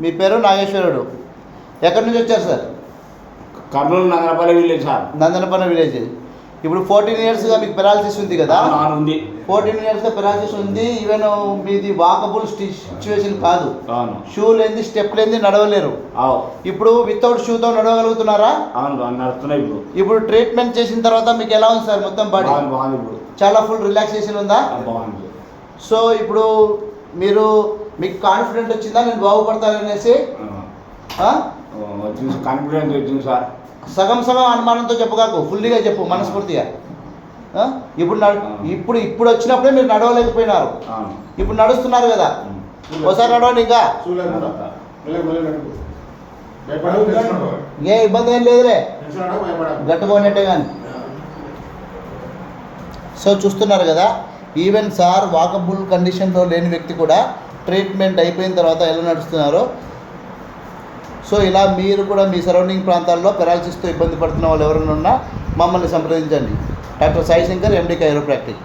మీ పేరు నాగేశ్వరుడు. ఎక్కడి నుంచి వచ్చారు sir? Kurnool Nandanapalli village sir. Nandanapalli village. ఇప్పుడు 14 ఇయర్స్గా మీకు పెరాలసిస్ ఉంది కదా? ఉంది. 14 ఇయర్స్గా పెరాలసిస్ ఉంది. ఈవెన్ మీది వాకబుల్ సిచ్యువేషన్ కాదు. అవును. షూ లేని స్టెప్ లేని నడవలేరు. ఇప్పుడు వితౌట్ షూతో నడవగలుగుతున్నారా? అవును, నడుస్తున్నాయి. ఇప్పుడు ట్రీట్మెంట్ చేసిన తర్వాత మీకు ఎలా ఉంది సార్ మొత్తం బాడీ? బాగుంది. ఇప్పుడు చాలా ఫుల్ రిలాక్సేషన్ ఉందా? బాగుంది. సో ఇప్పుడు మీకు కాన్ఫిడెంట్ వచ్చిందా నేను బాగుపడతాననేసి? వచ్చింది, కాన్ఫిడెన్స్ వచ్చింది సార్. సగం అనుమానంతో చెప్పగాకు, ఫుల్లీగా చెప్పు మనస్ఫూర్తిగా. ఇప్పుడు వచ్చినప్పుడే మీరు నడవలేకపోయినారు, ఇప్పుడు నడుస్తున్నారు కదా. ఒకసారి నడవండి. ఇంకా ఏ ఇబ్బంది ఏం లేదులే, గట్టుకోనట్టే కానీ. సో చూస్తున్నారు కదా, ఈవెన్ సార్ వాకబుల్ కండిషన్లో లేని వ్యక్తి కూడా ట్రీట్మెంట్ అయిపోయిన తర్వాత ఎలా నడుస్తున్నారో. సో ఇలా మీరు కూడా మీ సరౌండింగ్ ప్రాంతాల్లో పెరాలసిస్తో ఇబ్బంది పడుతున్న వాళ్ళు ఎవరైనా ఉన్నా మమ్మల్ని సంప్రదించండి. డాక్టర్ సాయి శంకర్, ఎండి కైరోప్రాక్టిక్.